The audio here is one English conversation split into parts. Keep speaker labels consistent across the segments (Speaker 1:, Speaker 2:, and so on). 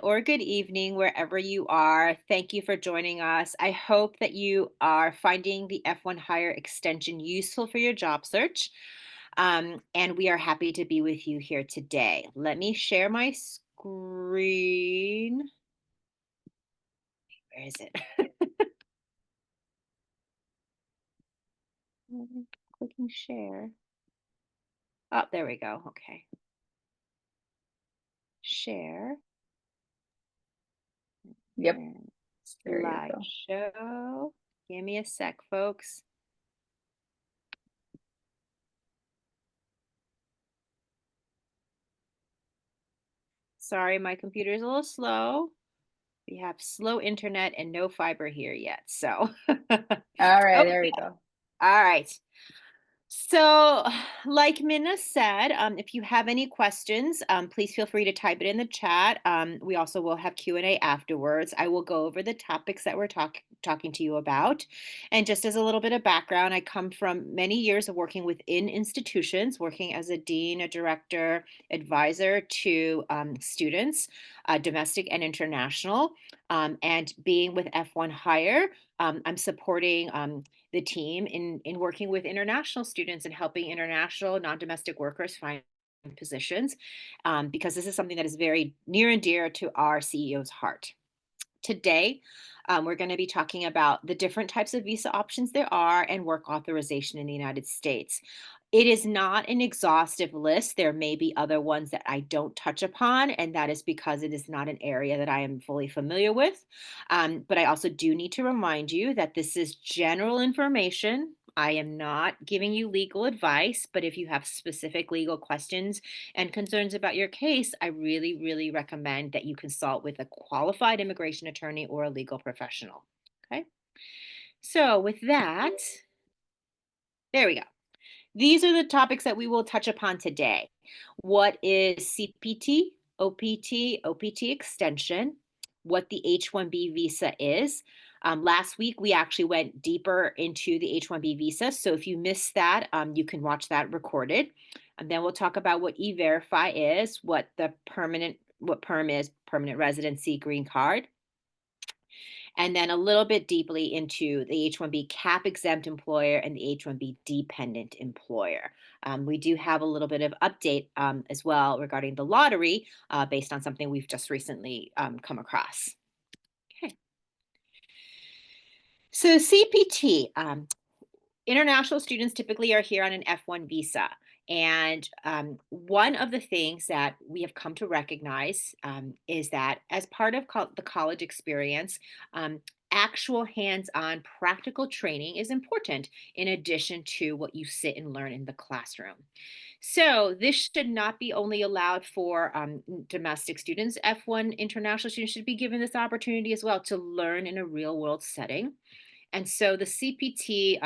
Speaker 1: or good evening, wherever you are. Thank you for joining us. I hope that you are finding the F1 Hire extension useful for your job search. And we are happy to be with you here today. Let me share my screen. Where is it? Clicking share. Oh, there we go. Okay. Share.
Speaker 2: Yep,
Speaker 1: And
Speaker 2: there you go.
Speaker 1: slideshow. Give me a sec, folks. Sorry, my computer is a little slow. We have slow internet and no fiber here yet. So, okay.
Speaker 2: All right,
Speaker 1: All
Speaker 2: there we go.
Speaker 1: right. So, like Minna said, if you have any questions, please feel free to type it in the chat. We also will have Q&A afterwards. I will go over the topics that we're talking to you about. And just as a little bit of background, I come from many years of working within institutions, working as a dean, a director, advisor to students, domestic and international, and being with F1 Hire. I'm supporting the team in working with international students and helping international non-domestic workers find positions, because this is something that is very near and dear to our CEO's heart. Today, we're going to be talking about the different types of visa options there are and work authorization in the United States. It is not an exhaustive list. There may be other ones that I don't touch upon, and that is because it is not an area that I am fully familiar with. But I also do need to remind you that this is general information. I am not giving you legal advice, but if you have specific legal questions and concerns about your case, I really, really recommend that you consult with a qualified immigration attorney or a legal professional. Okay. So, with that, there we go. These are the topics that we will touch upon today. What is CPT, OPT, OPT extension, what the H-1B visa is. Last week, we actually went deeper into the H-1B visa. So if you missed that, you can watch that recorded. And then we'll talk about what E-Verify is, what PERM is, permanent residency green card, and then a little bit deeply into the H-1B cap-exempt employer and the H-1B dependent employer. We do have a little bit of update as well regarding the lottery based on something we've just recently come across. Okay. So CPT, international students typically are here on an F1 visa. And one of the things that we have come to recognize is that as part of the college experience, actual hands-on practical training is important in addition to what you sit and learn in the classroom. So this should not be only allowed for domestic students. F1 international students should be given this opportunity as well to learn in a real world setting. And so the CPT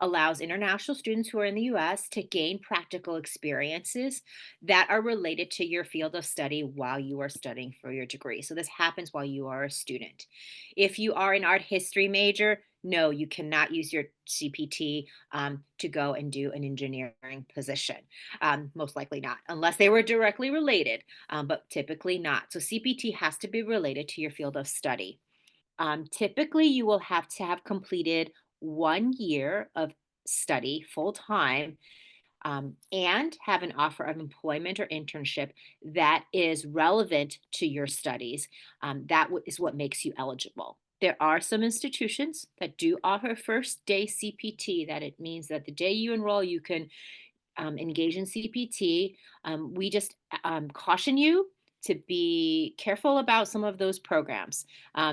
Speaker 1: allows international students who are in the US to gain practical experiences that are related to your field of study while you are studying for your degree. So this happens while you are a student. If you are an art history major, no, you cannot use your CPT to go and do an engineering position. Most likely not, unless they were directly related, but typically not. So CPT has to be related to your field of study. Typically, you will have to have completed 1 year of study full time, and have an offer of employment or internship that is relevant to your studies. Is what makes you eligible. There are some institutions that do offer first day CPT, that it means that the day you enroll, you can engage in CPT. We just caution you to be careful about some of those programs.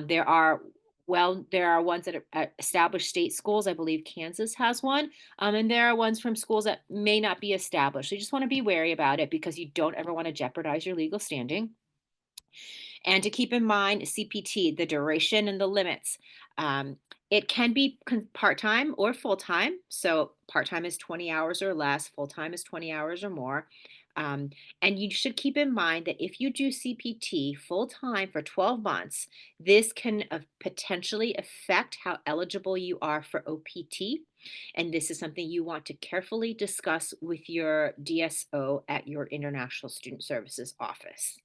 Speaker 1: There are ones that are at established state schools. I believe Kansas has one. And there are ones from schools that may not be established. So you just want to be wary about it because you don't ever want to jeopardize your legal standing. And to keep in mind, CPT, the duration and the limits. It can be part-time or full-time. So part-time is 20 hours or less, full-time is 20 hours or more. And you should keep in mind that if you do CPT full-time for 12 months, this can potentially affect how eligible you are for OPT. And this is something you want to carefully discuss with your DSO at your International Student Services office.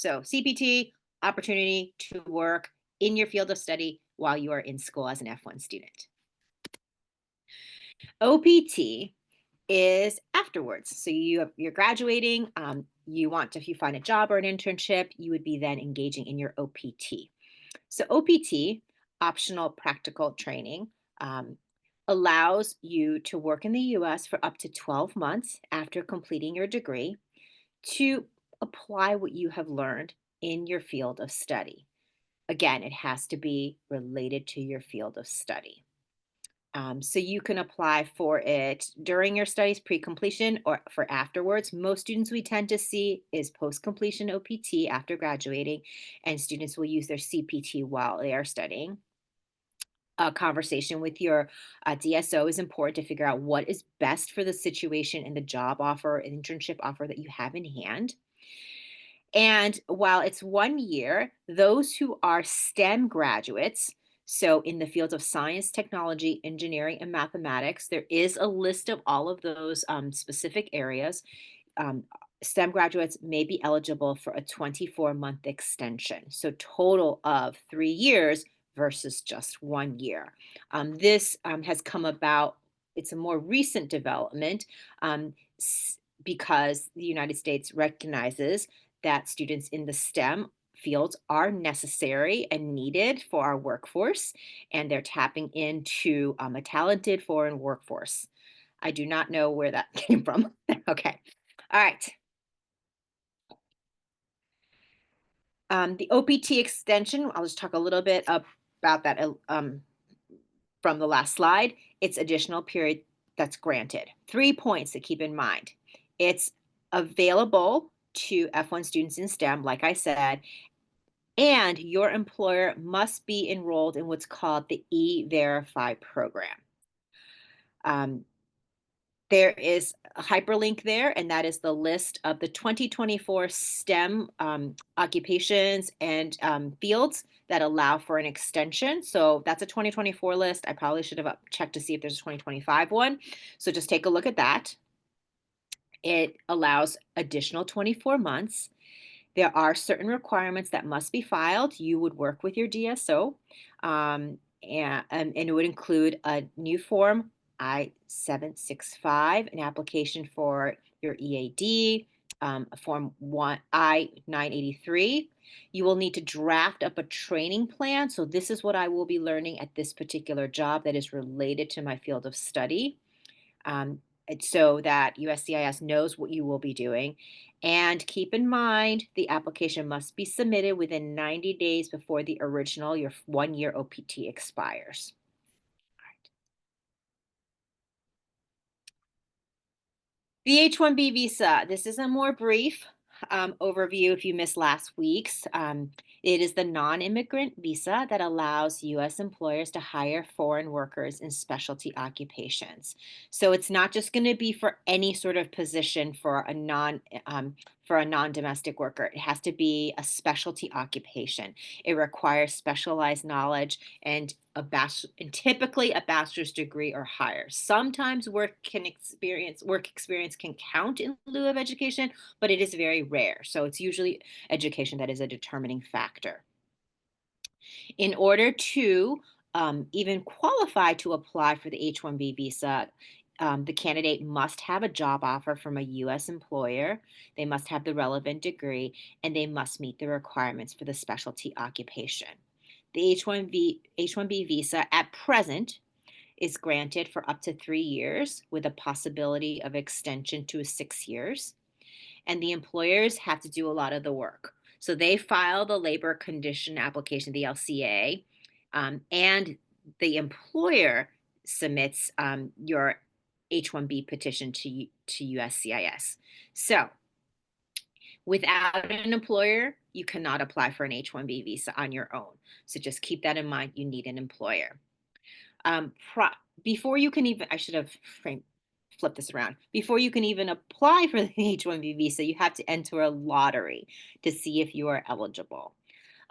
Speaker 1: So CPT, opportunity to work in your field of study while you are in school as an F1 student. OPT is afterwards. So you're graduating. If you find a job or an internship, you would be then engaging in your OPT. So OPT, optional practical training, um, allows you to work in the U.S. for up to 12 months after completing your degree to apply what you have learned in your field of study. Again, it has to be related to your field of study. So you can apply for it during your studies, pre-completion, or for afterwards. Most students we tend to see is post-completion OPT after graduating, and students will use their CPT while they are studying. A conversation with your DSO is important to figure out what is best for the situation and the job offer, internship offer that you have in hand. And while it's 1 year, those who are STEM graduates, so in the fields of science, technology, engineering, and mathematics, there is a list of all of those specific areas. Um, STEM graduates may be eligible for a 24-month extension. So, total of 3 years versus just 1 year. This has come about, it's a more recent development um, because the United States recognizes that students in the STEM fields are necessary and needed for our workforce, and they're tapping into a talented foreign workforce. I do not know where that came from. Okay. All right. The OPT extension, I'll just talk a little bit about that from the last slide. It's additional period that's granted. 3 points to keep in mind. It's available to F1 students in STEM, like I said, and your employer must be enrolled in what's called the E-Verify program. There is a hyperlink there, and that is the list of the 2024 STEM occupations and fields that allow for an extension. So that's a 2024 list. I probably should have checked to see if there's a 2025 one. So just take a look at that. It allows additional 24 months. There are certain requirements that must be filed. You would work with your DSO, and it would include a new form I-765, an application for your EAD, a form I-983. You will need to draft up a training plan. So this is what I will be learning at this particular job that is related to my field of study. So that USCIS knows what you will be doing. And keep in mind, the application must be submitted within 90 days before the original, your 1 year OPT expires. The H-1B visa, this is a more brief overview if you missed last week's. It is the non-immigrant visa that allows U.S. employers to hire foreign workers in specialty occupations. So it's not just going to be for any sort of position for a non-domestic worker. It has to be a specialty occupation. It requires specialized knowledge and typically a bachelor's degree or higher. Sometimes work experience can count in lieu of education, but it is very rare. So it's usually education that is a determining factor. In order to even qualify to apply for the H-1B visa, the candidate must have a job offer from a U.S. employer, they must have the relevant degree, and they must meet the requirements for the specialty occupation. The H-1B visa at present is granted for up to 3 years with a possibility of extension to 6 years. And the employers have to do a lot of the work. So they file the labor condition application, the LCA, and the employer submits your H-1B petition to USCIS. So without an employer, you cannot apply for an H-1B visa on your own. So just keep that in mind. You need an employer. Before you can even, I should have flip this around. Before you can even apply for the H-1B visa, you have to enter a lottery to see if you are eligible.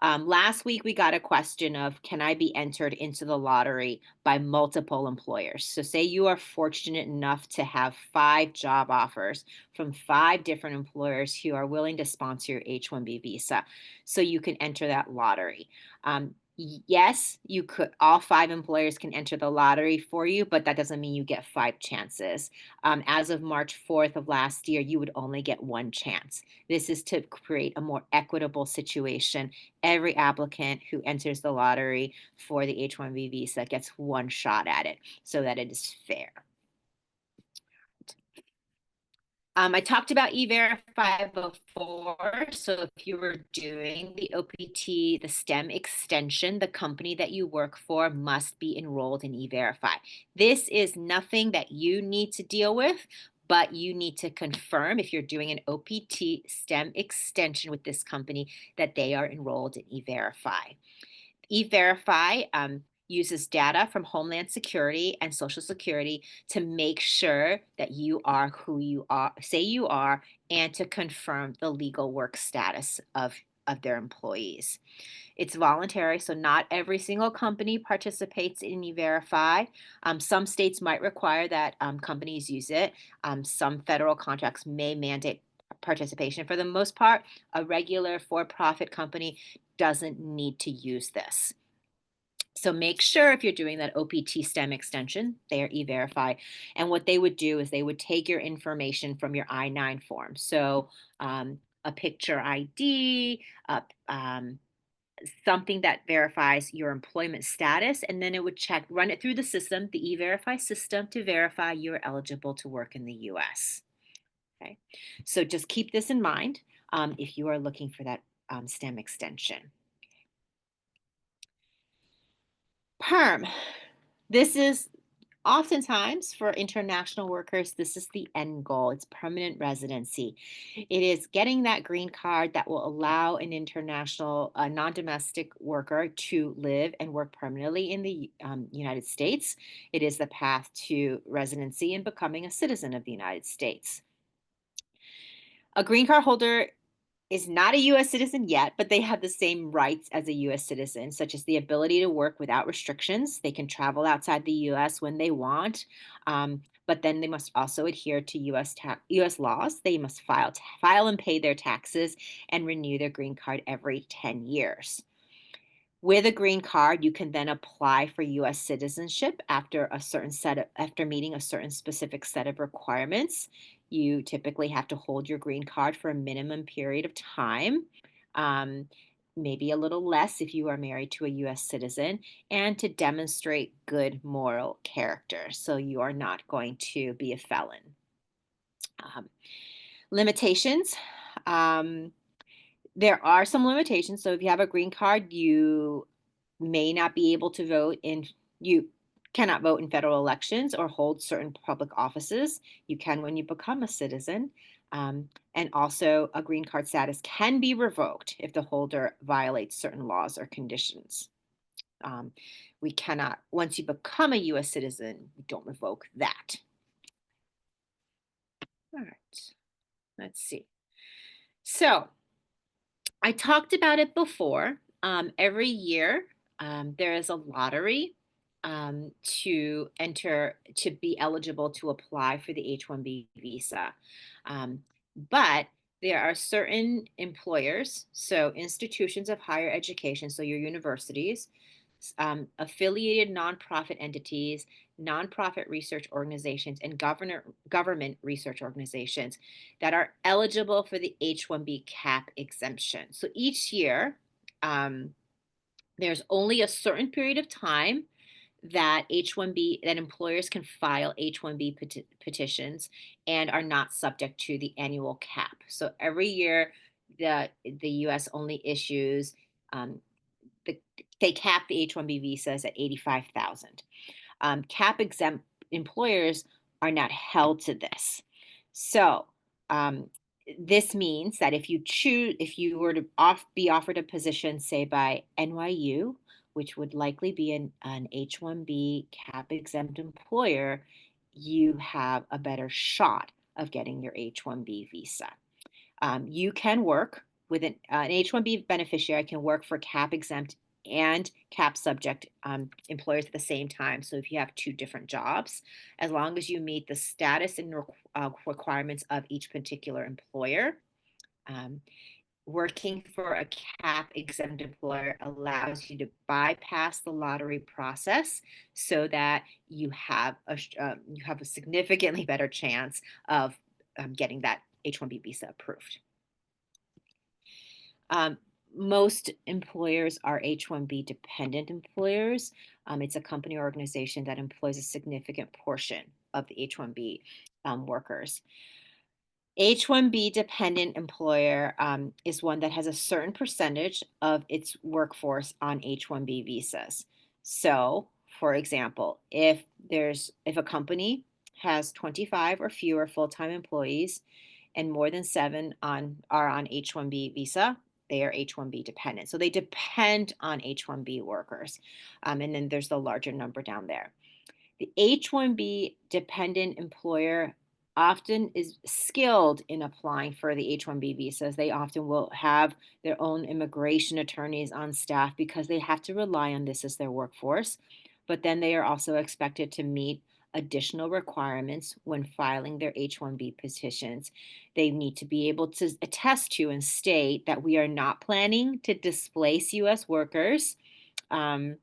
Speaker 1: Last week, we got a question of, can I be entered into the lottery by multiple employers? So say you are fortunate enough to have 5 job offers from 5 different employers who are willing to sponsor your H-1B visa. So you can enter that lottery. Yes, you could. All 5 employers can enter the lottery for you, but that doesn't mean you get 5 chances. As of March 4th of last year, you would only get 1 chance. This is to create a more equitable situation. Every applicant who enters the lottery for the H-1B visa gets 1 shot at it so that it is fair. I talked about E-Verify before. So if you were doing the OPT, the STEM extension, the company that you work for must be enrolled in E-Verify. This is nothing that you need to deal with, but you need to confirm if you're doing an OPT STEM extension with this company that they are enrolled in E-Verify. E-Verify uses data from Homeland Security and Social Security to make sure that you are who you are, say you are, and to confirm the legal work status of their employees. It's voluntary, so not every single company participates in E-Verify. Some states might require that companies use it. Some federal contracts may mandate participation. For the most part, a regular for-profit company doesn't need to use this. So make sure if you're doing that OPT STEM extension, they are E-Verify. And what they would do is they would take your information from your I-9 form. So a picture ID, something that verifies your employment status, and then it would run it through the system, the E-Verify system, to verify you're eligible to work in the US. Okay, so just keep this in mind if you are looking for that STEM extension. PERM. This is oftentimes for international workers, this is the end goal. It's permanent residency. It is getting that green card that will allow an international, non-domestic worker to live and work permanently in the United States. It is the path to residency and becoming a citizen of the United States. A green card holder is not a US citizen yet, but they have the same rights as a US citizen, such as the ability to work without restrictions. They can travel outside the US when they want, but then they must also adhere to US laws. They must file and pay their taxes and renew their green card every 10 years. With a green card, you can then apply for US citizenship after meeting a certain specific set of requirements. You typically have to hold your green card for a minimum period of time, maybe a little less if you are married to a US citizen, and to demonstrate good moral character. So you are not going to be a felon. Limitations. There are some limitations. So if you have a green card, you may not be able to you cannot vote in federal elections or hold certain public offices. You can when you become a citizen. And also a green card status can be revoked if the holder violates certain laws or conditions. We cannot, once you become a US citizen, we don't revoke that. All right, let's see. So I talked about it before. Every year, there is a lottery to be eligible to apply for the H-1B visa. But there are certain employers, so institutions of higher education, so your universities, affiliated nonprofit entities, nonprofit research organizations, and government research organizations that are eligible for the H-1B cap exemption. So each year, there's only a certain period of time that employers can file H-1B petitions and are not subject to the annual cap. So every year, the U.S. only issues they cap the H-1B visas at 85,000. Cap-exempt employers are not held to this. So this means that if you were to be offered a position, say by NYU, which would likely be an H-1B cap-exempt employer, you have a better shot of getting your H-1B visa. You can work with an H-1B beneficiary can work for cap-exempt and cap subject employers at the same time. So if you have two different jobs, as long as you meet the status and requirements of each particular employer, working for a cap exempt employer allows you to bypass the lottery process so that you have a significantly better chance of getting that H-1B visa approved. Most employers are H-1B dependent employers. It's a company or organization that employs a significant portion of the H-1B workers. H-1B dependent employer is one that has a certain percentage of its workforce on H-1B visas. So, for example, if a company has 25 or fewer full-time employees and more than 7 are on H-1B visa, they are H-1B dependent. So they depend on H-1B workers. And then there's the larger number down there. The H-1B dependent employer often is skilled in applying for the H-1B visas. They often will have their own immigration attorneys on staff because they have to rely on this as their workforce. But then they are also expected to meet additional requirements when filing their H-1B petitions. They need to be able to attest to and state that we are not planning to displace U.S. workers. And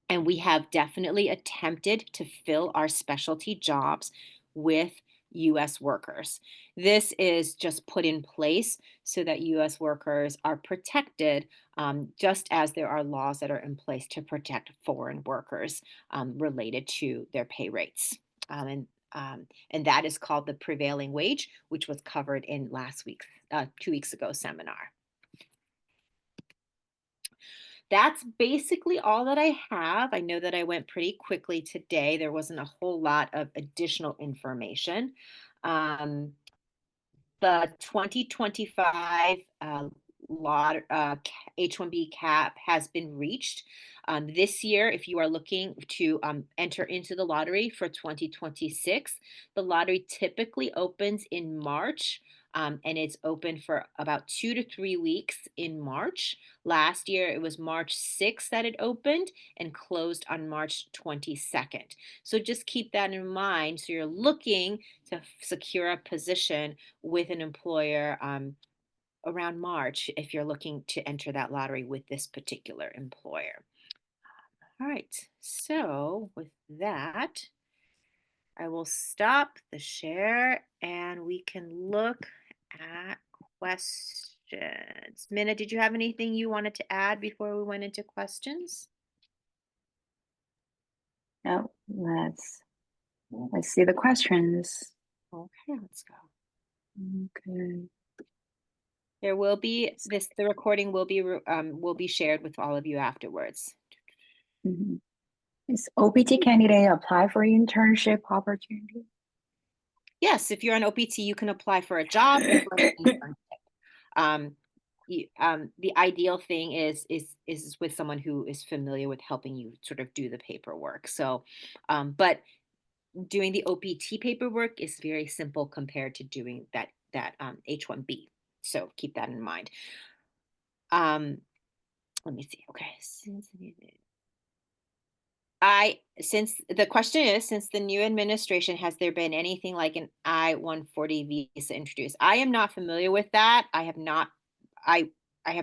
Speaker 1: we have definitely attempted to fill our specialty jobs with US workers. This is just put in place so that US workers are protected, just as there are laws that are in place to protect foreign workers related to their pay rates. And that is called the prevailing wage, which was covered in last week's, 2 weeks ago seminar. That's basically all that I have. I know that I went pretty quickly today. There wasn't a whole lot of additional information. The 2025 H-1B cap has been reached. This year, if you are looking to enter into the lottery for 2026, the lottery typically opens in March. And it's open for about 2 to 3 weeks in March. Last year, it was March 6th that it opened and closed on March 22nd. So just keep that in mind. So you're looking to secure a position with an employer around March if you're looking to enter that lottery with this particular employer. All right, so with that, I will stop the share and we can look at questions. Minna, did you have anything you wanted to add before we went into questions?
Speaker 2: No, let's see the questions.
Speaker 1: Okay, let's go.
Speaker 2: Okay.
Speaker 1: There will be the recording will be shared with all of you afterwards.
Speaker 2: Mm-hmm. Is OPT candidate apply for internship opportunity?
Speaker 1: Yes, if you're on OPT, you can apply for a job or for an internship. The ideal thing is with someone who is familiar with helping you sort of do the paperwork. So, but doing the OPT paperwork is very simple compared to doing that H-1B. So keep that in mind. Let me see. Okay, since the question is, since the new administration, has there been anything like an I-140 visa introduced? I am not familiar with that. I have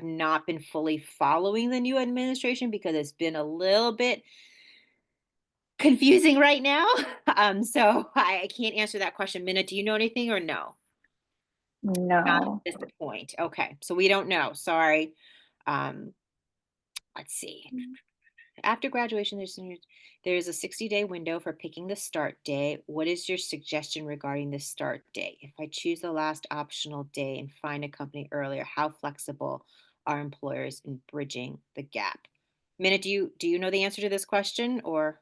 Speaker 1: not been fully following the new administration because it's been a little bit confusing right now. So I can't answer that question. Minna, do you know anything or no? Not
Speaker 2: No.
Speaker 1: at this point. Okay, so we don't know. Sorry. Let's see. After graduation, there's a 60-day window for picking the start day. What is your suggestion regarding the start day? If I choose the last optional day and find a company earlier, how flexible are employers in bridging the gap? Minna, do you know the answer to this question or?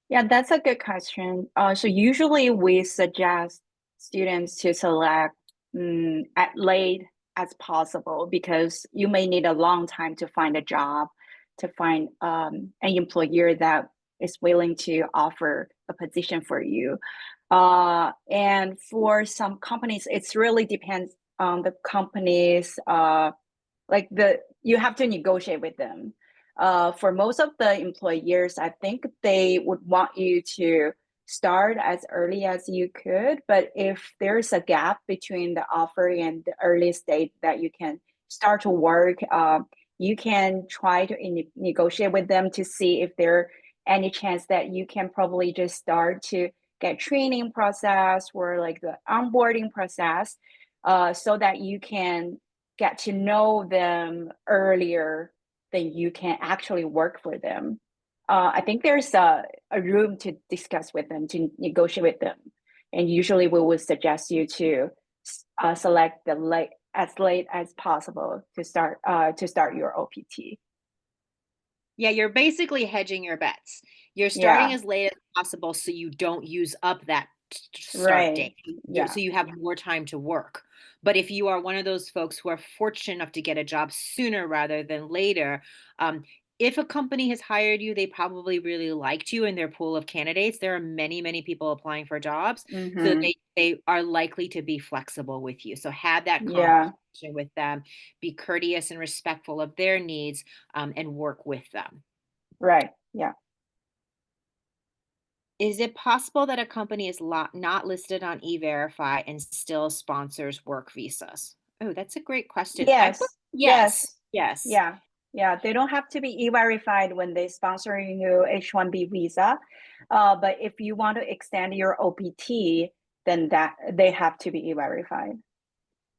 Speaker 2: Yeah, that's a good question. So usually we suggest students to select as late as possible because you may need a long time to find a job, to find an employer that is willing to offer a position for you. And for some companies, it really depends the companies like you have to negotiate with them. For most of the employers, I think they would want you to start as early as you could. But if there's a gap between the offer and the earliest date that you can start to work, you can try to negotiate with them to see if there any chance that you can probably just start to get training process or like the onboarding process, so that you can get to know them earlier than you can actually work for them. I think there's a room to discuss with them, to negotiate with them. And usually we would suggest you to select the late as possible to start your OPT.
Speaker 1: Yeah, you're basically hedging your bets. You're starting
Speaker 2: Yeah,
Speaker 1: as late as possible so you don't use up that start
Speaker 2: right.
Speaker 1: date.
Speaker 2: Yeah.
Speaker 1: So you have more time to work. But if you are one of those folks who are fortunate enough to get a job sooner rather than later, um, if a company has hired you, they probably really liked you in their pool of candidates. There are many, many people applying for jobs. So
Speaker 2: Mm-hmm.
Speaker 1: they are likely to be flexible with you. So have that
Speaker 2: Yeah,
Speaker 1: conversation with them, be courteous and respectful of their needs, and work with them.
Speaker 2: right. Yeah.
Speaker 1: Is it possible that a company is not listed on E-Verify and still sponsors work visas? Oh, that's a great question. I put
Speaker 2: Yes,
Speaker 1: yes.
Speaker 2: yes,
Speaker 1: Yes.
Speaker 2: yeah, yeah. They don't have to be e-verified when they sponsor you H-1B visa. But if you want to extend your OPT, then that they have to be e-verified.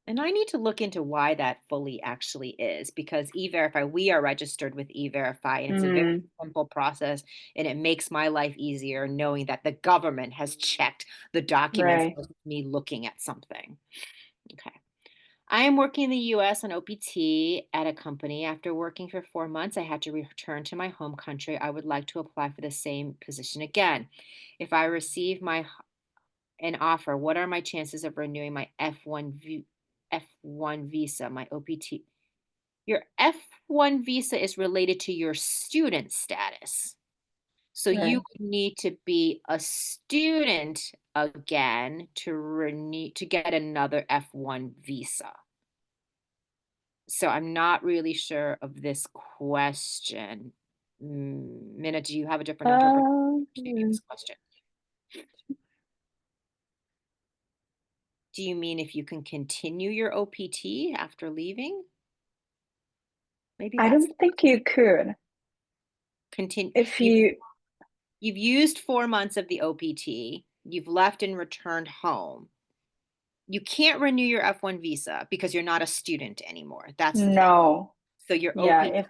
Speaker 1: And I need to look into why that fully actually is because E-Verify, we are registered with E-Verify, and it's a very
Speaker 2: Mm,
Speaker 1: simple process, and it makes my life easier knowing that the government has checked the documents
Speaker 2: right.
Speaker 1: versus me looking at something. Okay. I am working in the US on OPT at a company. After working for 4 months, I had to return to my home country. I would like to apply for the same position again. If I receive an offer, what are my chances of renewing my F1 visa, my OPT? Your F1 visa is related to your student status. So you
Speaker 2: Right.
Speaker 1: would need to be a student again to renew to get another F1 visa. So I'm not really sure of this question. Minna, do you have a different interpretation of
Speaker 2: Hmm.
Speaker 1: this question? Do you mean if you can continue your OPT after leaving? Maybe
Speaker 2: I
Speaker 1: that's
Speaker 2: don't think you could
Speaker 1: continue.
Speaker 2: if you.
Speaker 1: You've used 4 months of the OPT. You've left and returned home. You can't renew your F1 visa because you're not a student anymore. That's the thing.
Speaker 2: No.
Speaker 1: So your
Speaker 2: Yeah,
Speaker 1: OPT,
Speaker 2: if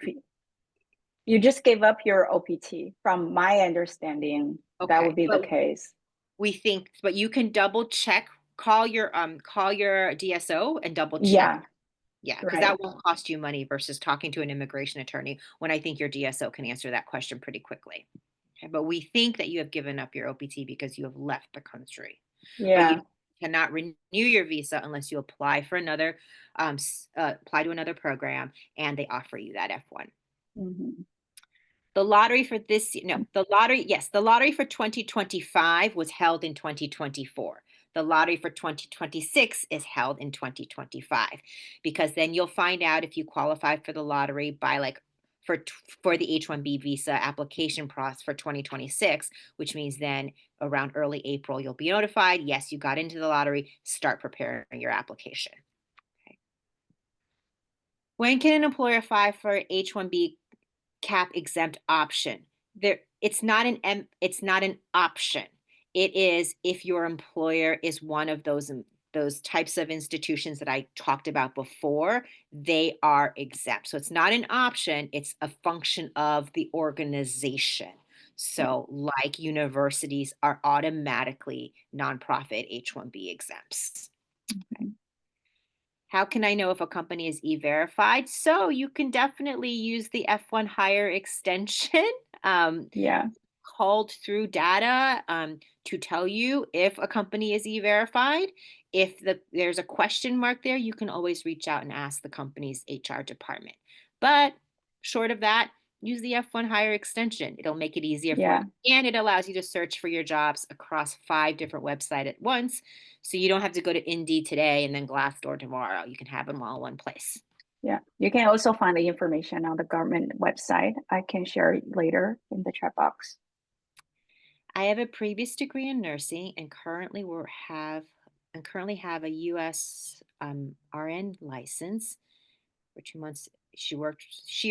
Speaker 2: you just gave up your OPT, from my understanding, that would
Speaker 1: okay.
Speaker 2: be the
Speaker 1: But
Speaker 2: case.
Speaker 1: but you can double check, call your DSO and double check.
Speaker 2: Yeah,
Speaker 1: Yeah, because
Speaker 2: right.
Speaker 1: that won't cost you money versus talking to an immigration attorney when I think your DSO can answer that question pretty quickly. Okay, but we think that you have given up your OPT because you have left the country. But you
Speaker 2: Yeah.
Speaker 1: cannot renew your visa unless you apply to another program and they offer you that F1.
Speaker 2: Mhm.
Speaker 1: The lottery for this, no, the lottery, yes, the lottery for 2025 was held in 2024. The lottery for 2026 is held in 2025 because then you'll find out if you qualify for the lottery by like for the H-1B visa application process for 2026, which means then around early April you'll be notified, yes, you got into the lottery, start preparing your application. Okay. When can an employer apply for H-1B cap exempt option? It's not an option. It is if your employer is one of those types of institutions that I talked about before, they are exempt. So it's not an option, it's a function of the organization. So like universities are automatically nonprofit H-1B exempts.
Speaker 2: Mhm.
Speaker 1: How can I know if a company is e-verified? So you can definitely use the F1 hire extension, um,
Speaker 2: Yeah.
Speaker 1: called through data, to tell you if a company is e-verified. If there's a question mark there, you can always reach out and ask the company's HR department. But short of that, use the F1 Hire extension. It'll make it easier for
Speaker 2: Yeah.
Speaker 1: you. And it allows you to search for your jobs across 5 different websites at once. So you don't have to go to Indeed today and then Glassdoor tomorrow. You can have them all in one place.
Speaker 2: Yeah. You can also find the information on the government website. I can share it later in the chat box.
Speaker 1: I have a previous degree in nursing and currently have a US RN license for 2 months. She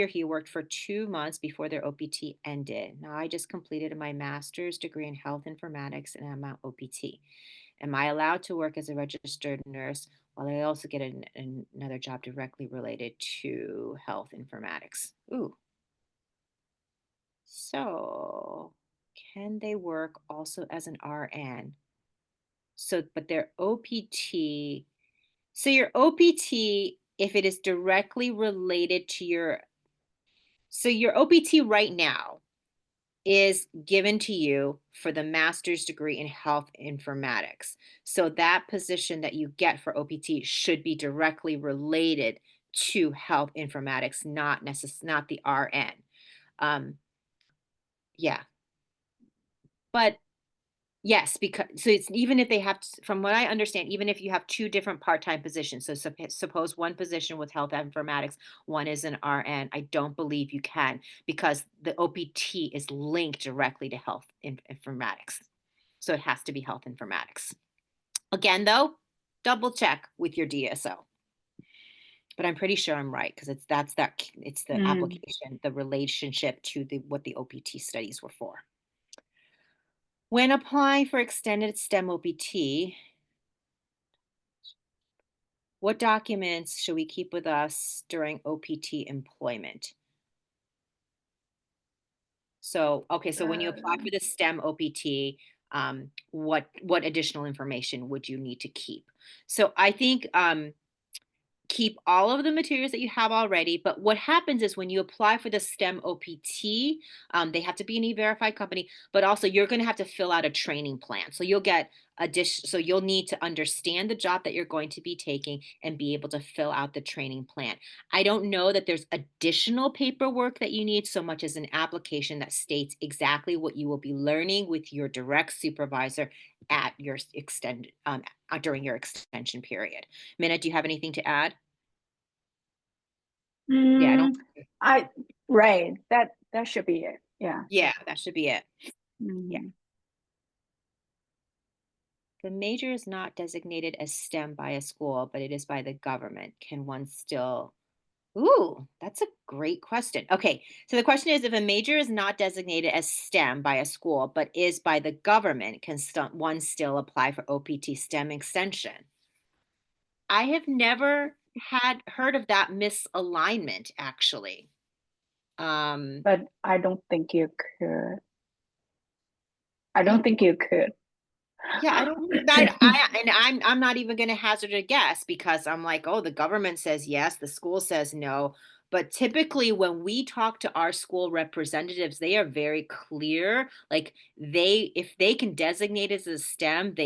Speaker 1: or he worked for 2 months before their OPT ended. Now I just completed my master's degree in health informatics and I'm out OPT. Am I allowed to work as a registered nurse while I also get another job directly related to health informatics? Ooh. So, can they work also as an RN? So, but their OPT, so your OPT, if it is directly related to your OPT right now is given to you for the master's degree in health informatics. So that position that you get for OPT should be directly related to health informatics, not the RN. Yeah, but yes, because so it's even if they have, from what I understand, even if you have two different part-time positions. So suppose one position with health informatics, one is an RN. I don't believe you can because the OPT is linked directly to health informatics. So it has to be health informatics. Again, though, double check with your DSO. But I'm pretty sure I'm right because it's the
Speaker 2: Mm.
Speaker 1: application, the relationship to what the OPT studies were for. When applying for extended STEM OPT, what documents should we keep with us during OPT employment? So, okay, so when you apply for the STEM OPT, what additional information would you need to keep? So I think keep all of the materials that you have already. But what happens is when you apply for the STEM OPT, they have to be an E-Verified company, but also you're going to have to fill out a training plan. So you'll get so you'll need to understand the job that you're going to be taking and be able to fill out the training plan. I don't know that there's additional paperwork that you need so much as an application that states exactly what you will be learning with your direct supervisor at your during your extension period. Minna, do you have anything to add? Yeah, I don't.
Speaker 2: Mm, I right. That should be it. Yeah.
Speaker 1: Yeah, that should be it. Yeah.
Speaker 2: Mhm.
Speaker 1: The major is not designated as STEM by a school, but it is by the government. Can one still? Ooh, that's a great question. Okay, so the question is if a major is not designated as STEM by a school, but is by the government, can one still apply for OPT STEM extension? I have never had heard of that misalignment, actually. Um,
Speaker 2: But I don't think you could. I
Speaker 1: I
Speaker 2: don't think you could.
Speaker 1: Yeah, I don't think that I'm not even going to hazard a guess because I'm like, oh, the government says yes, the school says no. But typically when we talk to our school representatives, they are very clear. Like if they can designate it as a STEM, uh,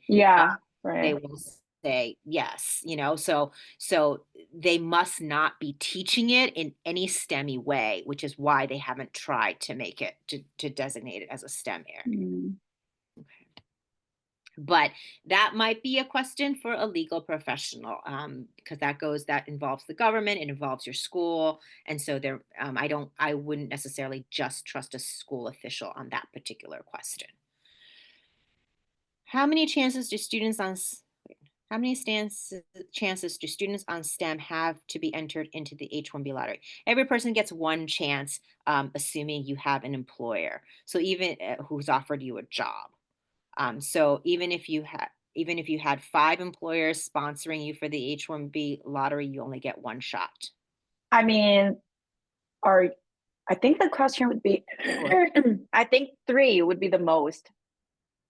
Speaker 2: Yeah,
Speaker 1: they
Speaker 2: right.
Speaker 1: will say yes, so they must not be teaching it in any STEMmy way, which is why they haven't tried to make it to designate it as a STEM area.
Speaker 2: Mm.
Speaker 1: Okay. But that might be a question for a legal professional because that involves the government, it involves your school, and so I wouldn't necessarily just trust a school official on that particular question. How many chances do students on wait, how many chances do students on STEM have to be entered into the H-1B lottery? Every person gets one chance, assuming you have an employer. So even who's offered you a job. So even if you had 5 employers sponsoring you for the H-1B lottery, you only get one shot.
Speaker 2: I mean, are I think the question would be,
Speaker 1: Or
Speaker 2: I think three would be the most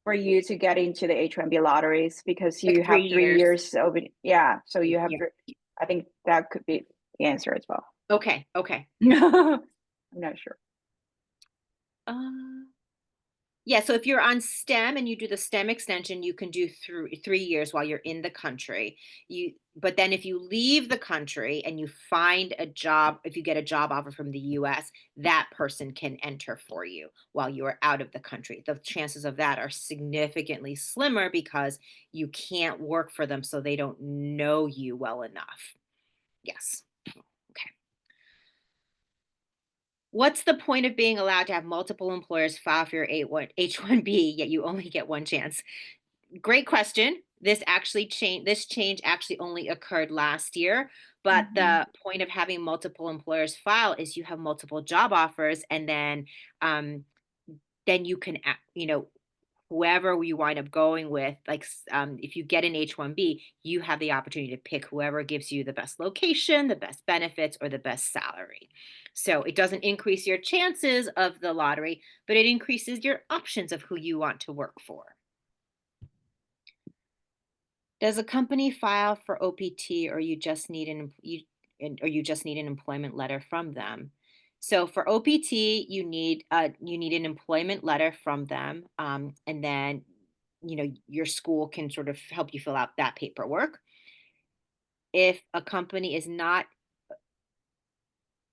Speaker 2: for you to get into the H-1B lotteries because
Speaker 1: like
Speaker 2: you
Speaker 1: three
Speaker 2: have three
Speaker 1: years.
Speaker 2: years of it. Yeah, so you have
Speaker 1: Yeah.
Speaker 2: I think that could be the answer as well.
Speaker 1: Okay.
Speaker 2: I'm not sure.
Speaker 1: Uh, Yeah, so if you're on STEM and you do the STEM extension, you can do through 3 years while you're in the country. But then if you leave the country and you find a job, if you get a job offer from the US, that person can enter for you while you are out of the country. The chances of that are significantly slimmer because you can't work for them, so they don't know you well enough. Yes. Okay. What's the point of being allowed to have multiple employers file for your H1B, yet you only get one chance? Great question. This change actually only occurred last year, but
Speaker 2: Hmm.
Speaker 1: the point of having multiple employers file is you have multiple job offers, and then you can whoever you wind up going with, if you get an H1B, you have the opportunity to pick whoever gives you the best location, the best benefits, or the best salary. So it doesn't increase your chances of the lottery, but it increases your options of who you want to work for. Does a company file for OPT, or you just need an employment letter from them? So for OPT, you need an employment letter from them, and then your school can sort of help you fill out that paperwork. If a company is not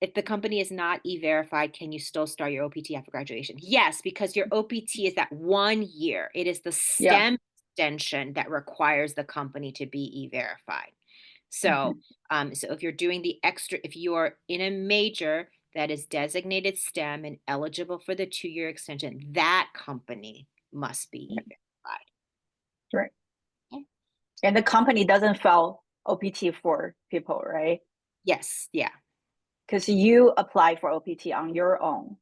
Speaker 1: if the company is not e-verified, can you still start your OPT after graduation? Yes, because your OPT is that 1 year. It is the
Speaker 2: Yeah.
Speaker 1: STEM extension that requires the company to be e-verified. So,
Speaker 2: Hmm.
Speaker 1: so if you're doing the extra, if you are in a major that is designated STEM and eligible for the 2-year extension, that company must be
Speaker 2: Yeah.
Speaker 1: e-verified.
Speaker 2: Right.
Speaker 1: Okay.
Speaker 2: And the company doesn't file OPT for people, right?
Speaker 1: Yes, yeah.
Speaker 2: Because you apply for OPT on your own.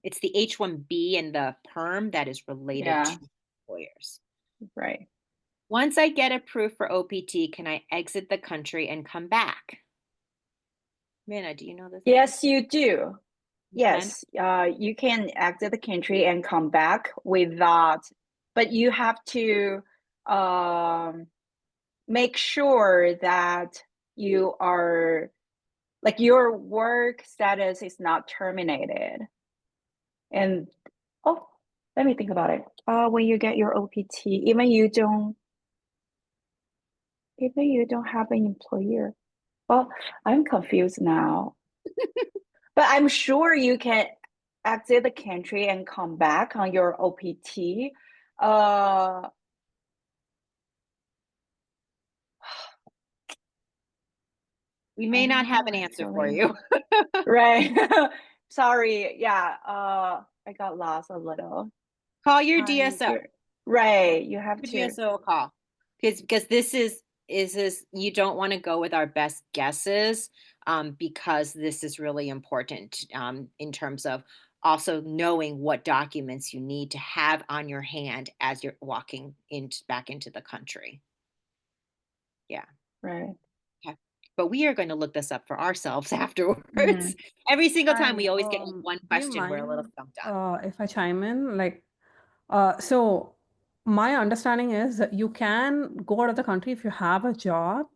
Speaker 1: It's the H1B and the PERM that is related
Speaker 2: Yeah.
Speaker 1: to employers.
Speaker 2: Right.
Speaker 1: Once I get approved for OPT, can I exit the country and come back? Minna, do you know this answer?
Speaker 2: Yes, you do.
Speaker 1: You can?
Speaker 2: Yes, you can exit the country and come back without, but you have to um, make sure that you are like your work status is not terminated. And oh, let me think about it. When you get your OPT, even you don't have an employer. Well, I'm confused now. But I'm sure you can exit the country and come back on your OPT. Uh,
Speaker 1: We
Speaker 2: I
Speaker 1: may
Speaker 2: don't
Speaker 1: not have
Speaker 2: know
Speaker 1: an answer for
Speaker 2: actually.
Speaker 1: you.
Speaker 2: Right. Sorry. Yeah. I got lost a little.
Speaker 1: Call your
Speaker 2: On
Speaker 1: DSO.
Speaker 2: your right. You have
Speaker 1: Your
Speaker 2: to.
Speaker 1: DSO a call. Because this you don't want to go with our best guesses, because this is really important, in terms of also knowing what documents you need to have on your hand as you're walking back into the country. Yeah.
Speaker 2: Right.
Speaker 1: Okay. But we are going to look this up for ourselves afterwards.
Speaker 2: Hmm.
Speaker 1: Every single time
Speaker 3: And
Speaker 1: we always get like one
Speaker 3: do you
Speaker 1: question, we're a little
Speaker 3: mind
Speaker 1: stumped up.
Speaker 3: if I chime in? So my understanding is that you can go out of the country if you have a job.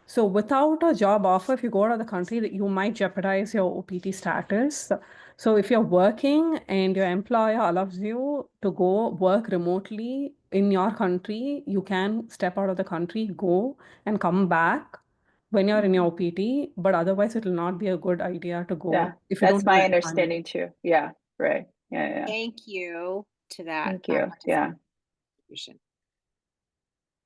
Speaker 3: So without a job offer, if you go out of the country, that you might jeopardize your OPT status. So if you're working and your employer allows you to go work remotely in your country, you can step out of the country, go and come back when you're in your
Speaker 2: Hmm.
Speaker 3: OPT. But otherwise, it will not be a good idea to
Speaker 2: Yeah.
Speaker 3: go if you
Speaker 2: That's
Speaker 3: don't have
Speaker 2: my
Speaker 3: an employment.
Speaker 2: understanding too. Yeah. Right. Yeah. Yeah.
Speaker 1: Thank you to that
Speaker 2: Thank you. Yeah.
Speaker 1: participation.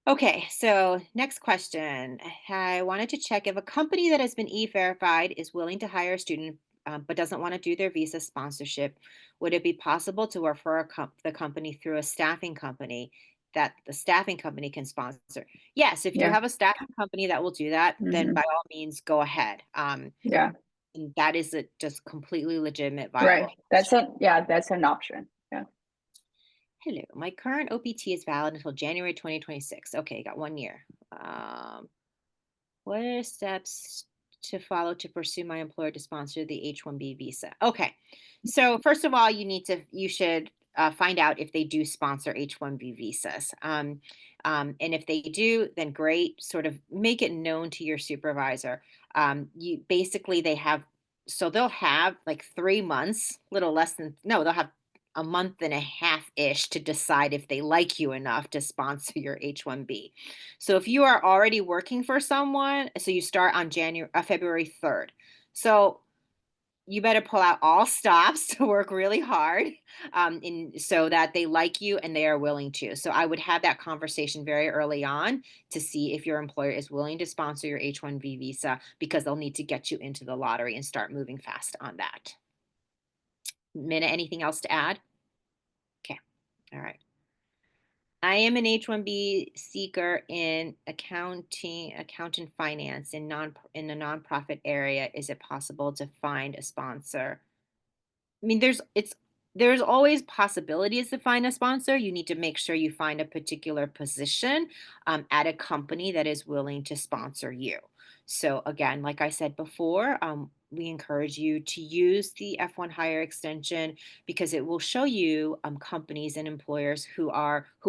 Speaker 1: Okay, so next question. I wanted to check if a company that has been e-verified is willing to hire a student, but doesn't want to do their visa sponsorship, would it be possible to refer the company through a staffing company that the staffing company can sponsor? Yes, if you
Speaker 2: Yeah.
Speaker 1: have a staffing company that will do that, then by
Speaker 2: Hmm.
Speaker 1: all means go ahead.
Speaker 2: Yeah.
Speaker 1: And that is a just completely legitimate, viable
Speaker 2: Right. That's
Speaker 1: option.
Speaker 2: a yeah. That's an option. Yeah.
Speaker 1: Hello, my current OPT is valid until January 2026. Okay, got 1 year. What are steps to follow to pursue my employer to sponsor the H-1B visa? Okay, so first of all, you should find out if they do sponsor H-1B visas. And if they do, then great. Sort of make it known to your supervisor. You basically they have so they'll have like 3 months, little less than no, they'll have a month and a half-ish to decide if they like you enough to sponsor your H-1B. So if you are already working for someone, so you start on February 3rd. So you better pull out all stops to work really hard, so that they like you and they are willing to. So I would have that conversation very early on to see if your employer is willing to sponsor your H-1B visa, because they'll need to get you into the lottery and start moving fast on that. Minna, anything else to add? Okay. All right. I am an H-1B seeker in accountant finance in the nonprofit area. Is it possible to find a sponsor? I mean, there's always possibilities to find a sponsor. You need to make sure you find a particular position at a company that is willing to sponsor you. So again, like I said before, we encourage you to use the F1 Hire extension because it will show you companies and employers who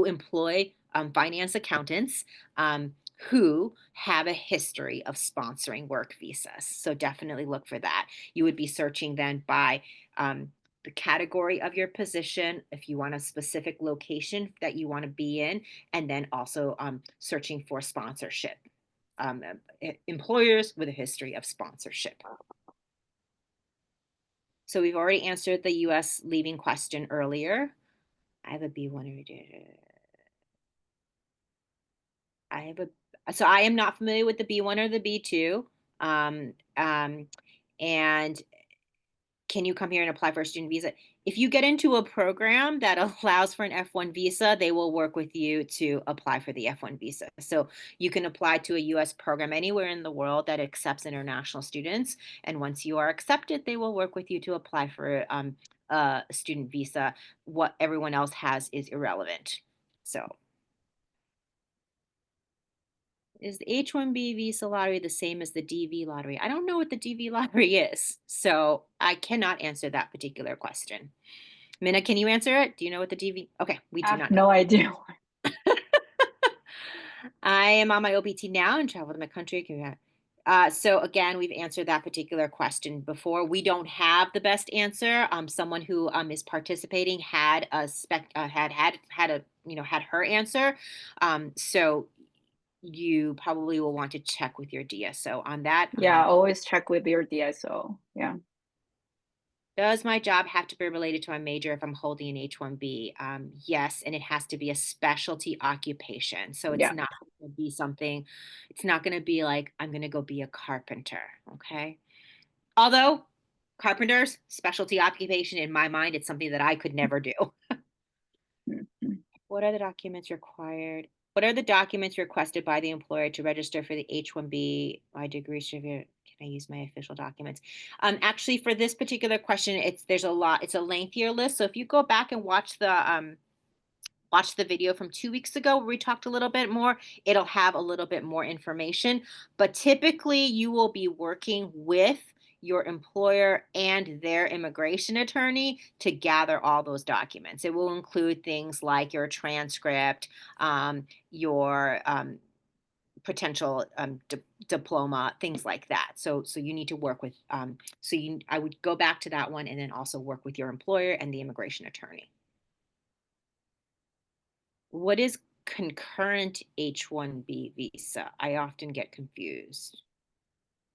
Speaker 1: employ finance accountants who have a history of sponsoring work visas. So definitely look for that. You would be searching then by the category of your position, if you want a specific location that you want to be in, and then also searching for sponsorship, employers with a history of sponsorship. So we've already answered the US leaving question earlier. I have a B1 so I am not familiar with the B1 or the B2. And can you come here and apply for a student visa? If you get into a program that allows for an F1 visa, they will work with you to apply for the F1 visa. So you can apply to a US program anywhere in the world that accepts international students. And once you are accepted, they will work with you to apply for a student visa. What everyone else has is irrelevant. So is the H-1B visa lottery the same as the DV lottery? I don't know what the DV lottery is, so I cannot answer that particular question. Minna, can you answer it? Do you know what the DV? Okay, we
Speaker 2: I
Speaker 1: do
Speaker 2: have
Speaker 1: not know.
Speaker 2: no idea.
Speaker 1: I am on my OPT now and travel to my country. So again, we've answered that particular question before. We don't have the best answer. Someone who is participating had a had her answer. So you probably will want to check with your DSO on that.
Speaker 2: Yeah, always check with your DSO. Yeah.
Speaker 1: Does my job have to be related to my major if I'm holding an H-1B? Yes, and it has to be a specialty occupation. So it's
Speaker 2: Yeah.
Speaker 1: not going to be something, it's not going to be like, I'm going to go be a carpenter. Okay. Although carpenters, specialty occupation, in my mind, it's something that I could never do.
Speaker 2: Mhm.
Speaker 1: What are the documents required? What are the documents requested by the employer to register for the H-1B? My degree certificate. Can I use my official documents? Actually, for this particular question, there's a lot. It's a lengthier list. So if you go back and watch the video from 2 weeks ago where we talked a little bit more, it'll have a little bit more information. But typically, you will be working with your employer and their immigration attorney to gather all those documents. It will include things like your transcript, your potential diploma, things like that. So you need to work with. I would go back to that one and then also work with your employer and the immigration attorney. What is concurrent H-1B visa? I often get confused.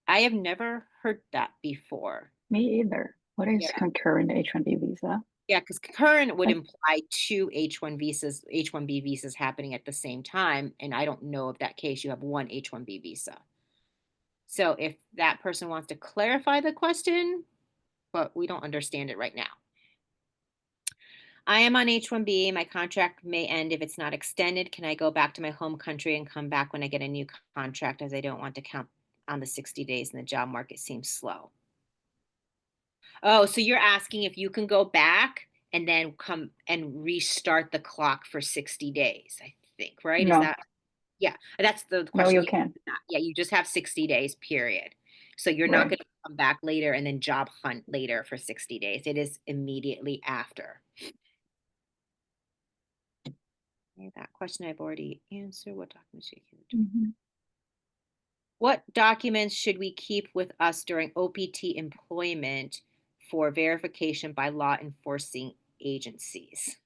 Speaker 1: I have never heard that before.
Speaker 2: Me either. What is
Speaker 1: Yeah.
Speaker 2: concurrent H-1B visa?
Speaker 1: Yeah, because concurrent would
Speaker 2: Like,
Speaker 1: imply two H-1B visas happening at the same time. And I don't know if that case you have one H-1B visa. So if that person wants to clarify the question, but we don't understand it right now. I am on H-1B. My contract may end if it's not extended. Can I go back to my home country and come back when I get a new contract, as I don't want to count on the 60 days and the job market seems slow? Oh, so you're asking if you can go back and then come and restart the clock for 60 days, I think, right? Is
Speaker 2: no,
Speaker 1: that, yeah, that's the
Speaker 2: no,
Speaker 1: question.
Speaker 2: you can.
Speaker 1: Yeah, you just have 60 days, period. So you're not
Speaker 2: Right.
Speaker 1: going to come back later and then job hunt later for 60 days. It is immediately after. Okay, that question I've already answered. What documents should you keep?
Speaker 2: Mhm.
Speaker 1: What documents should we keep with us during OPT employment for verification by law agencies.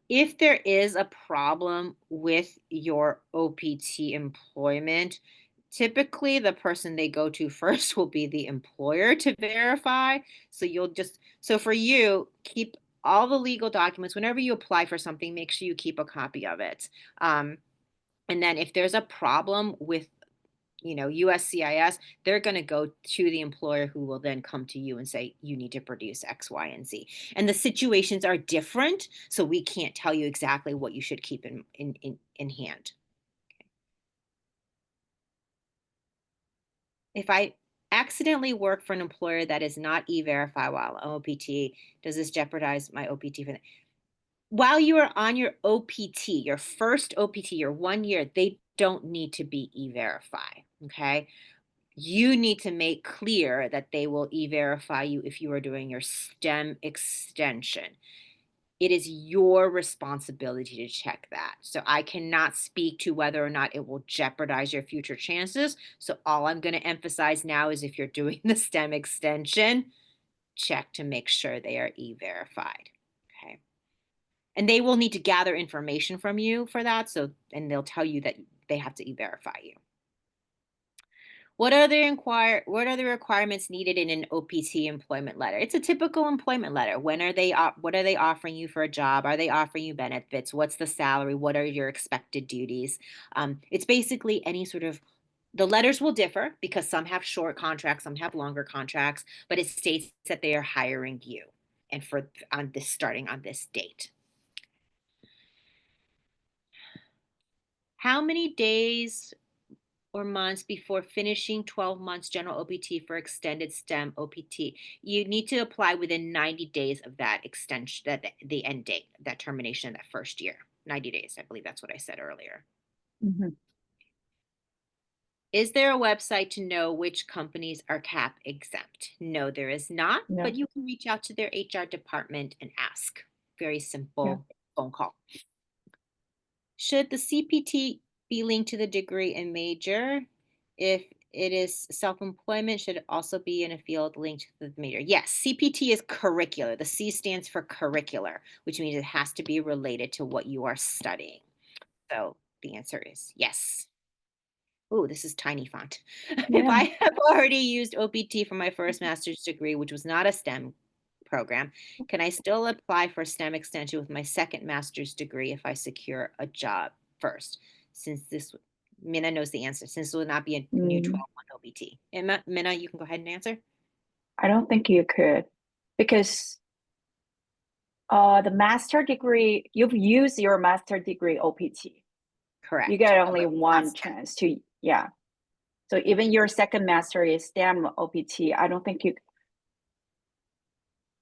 Speaker 1: If there is a problem with your OPT employment, typically the person they go to first will be the employer to verify. So for you, keep all the legal documents. Whenever you apply for something, make sure you keep a copy of it. And then if there's a problem with USCIS, they're going to go to the employer who will then come to you and say, you need to produce X, Y, and Z. And the situations are different, so we can't tell you exactly what you should keep in hand. If I accidentally work for an employer that is not E-Verify while on OPT, does this jeopardize my OPT for that? While you are on your OPT, your first OPT, your 1 year, they don't need to be E-Verify, okay? You need to make clear that they will E-Verify you if you are doing your STEM extension. It is your responsibility to check that. So I cannot speak to whether or not it will jeopardize your future chances. So all I'm going to emphasize now is if you're doing the STEM extension, check to make sure they are E-Verified. Okay. And they will need to gather information from you for that. And they'll tell you that they have to E-Verify you. What are the requirements needed in an OPT employment letter? It's a typical employment letter. What are they offering you for a job? Are they offering you benefits? What's the salary? What are your expected duties? It's basically any sort of, the letters will differ because some have short contracts, some have longer contracts, but it states that they are hiring you and starting on this date. How many days or months before finishing 12 months general OPT for extended STEM OPT? You need to apply within 90 days of that extension, the end date, that termination of that first year. 90 days, I believe that's what I said earlier.
Speaker 2: Mm-hmm.
Speaker 1: Is there a website to know which companies are cap exempt? No, there is not,
Speaker 2: No.
Speaker 1: but you can reach out to their HR department and ask. Very
Speaker 2: Yeah.
Speaker 1: simple phone call. Should the CPT be linked to the degree and major? If it is self-employment, should it also be in a field linked to the major? Yes, CPT is curricular. The C stands for curricular, which means it has to be related to what you are studying. So the answer is yes. Oh, this is tiny font. If
Speaker 2: Yeah.
Speaker 1: I have already used OPT for my first master's degree, which was not a STEM program, can I still apply for STEM extension with my second master's degree if I secure a job first? Minna knows the answer, since it will not be a new
Speaker 2: Mm,
Speaker 1: 12-month OPT. Minna, you can go ahead and answer.
Speaker 2: I don't think you could because the master degree, you've used your master degree OPT. You
Speaker 1: Correct.
Speaker 2: get
Speaker 1: But
Speaker 2: only
Speaker 1: not
Speaker 2: one
Speaker 1: STEM.
Speaker 2: chance to, yeah. So even your second master is STEM OPT. I don't think you,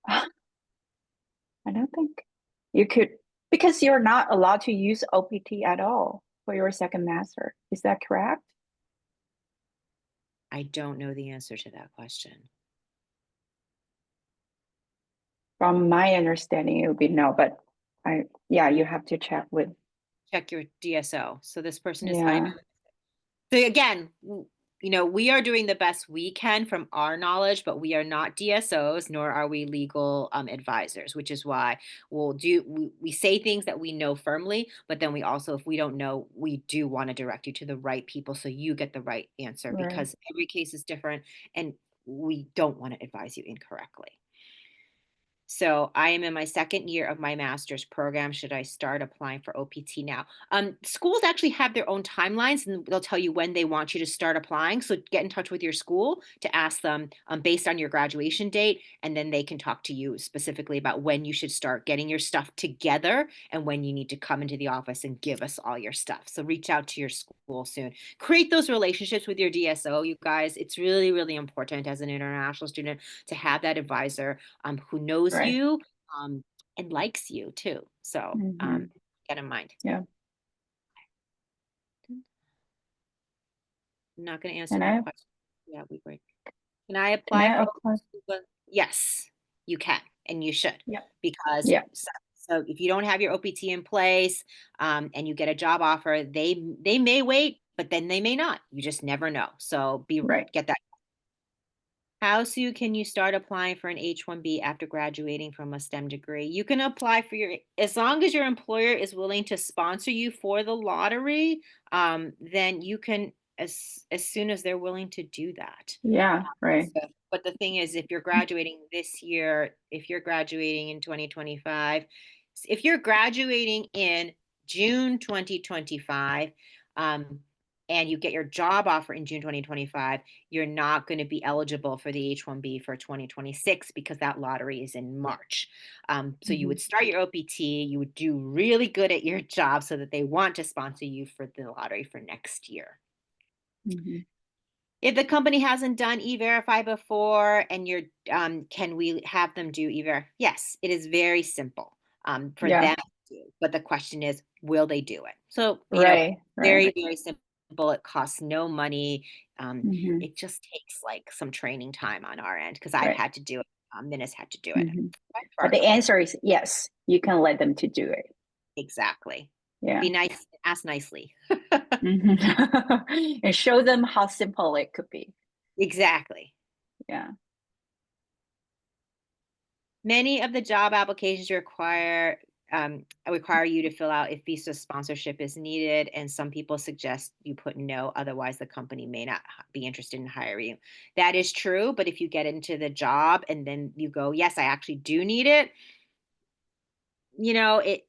Speaker 2: I don't think you could, because you're not allowed to use OPT at all for your second master. Is that correct?
Speaker 1: I don't know the answer to that question.
Speaker 2: From my understanding, it would be no, but yeah, you have to check with,
Speaker 1: Check your DSO. So this person is
Speaker 2: yeah,
Speaker 1: So again, we are doing the best we can from our knowledge, but we are not DSOs, nor are we legal advisors, which is why we say things that we know firmly, but then we also, if we don't know, we do want to direct you to the right people so you get the right answer,
Speaker 2: right.
Speaker 1: because every case is different and we don't want to advise you incorrectly. So I am in my second year of my master's program. Should I start applying for OPT now? Schools actually have their own timelines, and they'll tell you when they want you to start applying. So get in touch with your school to ask them based on your graduation date, and then they can talk to you specifically about when you should start getting your stuff together and when you need to come into the office and give us all your stuff. So reach out to your school soon. Create those relationships with your DSO, you guys. It's really, really important as an international student to have that advisor who knows
Speaker 2: Right.
Speaker 1: you and likes you too. So
Speaker 2: Mm-hmm.
Speaker 1: get in mind.
Speaker 2: Yeah.
Speaker 1: I'm not going to answer
Speaker 2: Can
Speaker 1: that
Speaker 2: I
Speaker 1: question. Yeah, we break. Can I
Speaker 2: can
Speaker 1: apply
Speaker 2: I
Speaker 1: for
Speaker 2: apply?
Speaker 1: Yes, you can, and you should,
Speaker 2: Yeah.
Speaker 1: because
Speaker 2: Yeah.
Speaker 1: so if you don't have your OPT in place and you get a job offer, they may wait, but then they may not. You just never know. So
Speaker 2: Right.
Speaker 1: get that. How soon can you start applying for an H-1B after graduating from a STEM degree? You can apply for as long as your employer is willing to sponsor you for the lottery, then you can as soon as they're willing to do that.
Speaker 2: Yeah, right.
Speaker 1: So, but the thing is, if you're graduating this year, if you're graduating in 2025, if you're graduating in June 2025, um, and you get your job offer in June 2025, you're not going to be eligible for the H-1B for 2026 because that lottery is in March. So you
Speaker 2: Hmm.
Speaker 1: would start your OPT, you would do really good at your job so that they want to sponsor you for the lottery for next year.
Speaker 2: Hmm.
Speaker 1: If the company hasn't done E-Verify before and can we have them do E-Verify? Yes, it is very simple for
Speaker 2: Yeah,
Speaker 1: them to do. But the question is, will they do it? So,
Speaker 2: right, right.
Speaker 1: very, very simple. It costs no money.
Speaker 2: Hmm.
Speaker 1: It just takes like some training time on our end because I've
Speaker 2: Right.
Speaker 1: had to do it. Minna's had to do it
Speaker 2: Hmm.
Speaker 1: for
Speaker 2: But
Speaker 1: our
Speaker 2: the
Speaker 1: company.
Speaker 2: answer is yes, you can let them to do it.
Speaker 1: Exactly.
Speaker 2: Yeah.
Speaker 1: Be nice, ask nicely.
Speaker 2: Hmm. And show them how simple it could be.
Speaker 1: Exactly.
Speaker 2: Yeah.
Speaker 1: Many of the job applications require you to fill out if visa sponsorship is needed, and some people suggest you put no, otherwise the company may not be interested in hiring you. That is true, but if you get into the job and then you go, yes, I actually do need it, it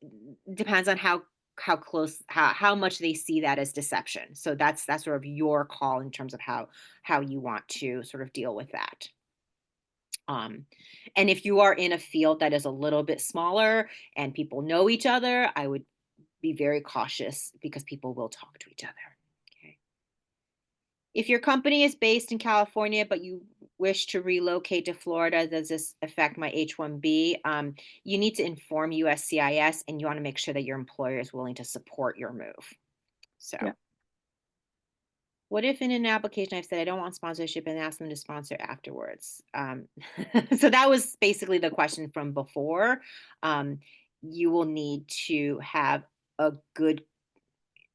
Speaker 1: depends on how much they see that as deception. So that's sort of your call in terms of how you want to sort of deal with that. Um, and if you are in a field that is a little bit smaller and people know each other, I would be very cautious because people will talk to each other. Okay. If your company is based in California, but you wish to relocate to Florida, does this affect my H-1B? You need to inform USCIS and you want to make sure that your employer is willing to support your move. So,
Speaker 2: Yeah.
Speaker 1: what if in an application I've said I don't want sponsorship and ask them to sponsor afterwards? So that was basically the question from before. Um, you will need to have a good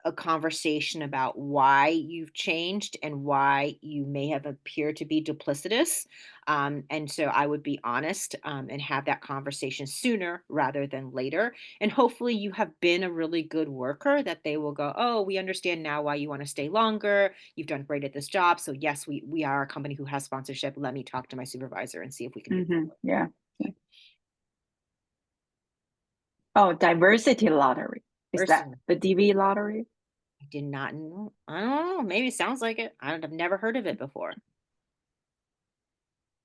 Speaker 1: a conversation about why you've changed and why you may have appeared to be duplicitous. And so I would be honest and have that conversation sooner rather than later. And hopefully you have been a really good worker that they will go, oh, we understand now why you want to stay longer. You've done great at this job. So yes, we are a company who has sponsorship. Let me talk to my supervisor and see if we can move
Speaker 2: Hmm.
Speaker 1: forward.
Speaker 2: Yeah. Oh, diversity lottery. Is that
Speaker 1: Personally,
Speaker 2: the DV lottery?
Speaker 1: I did not know. I don't know. Maybe it sounds like it. I've never heard of it before.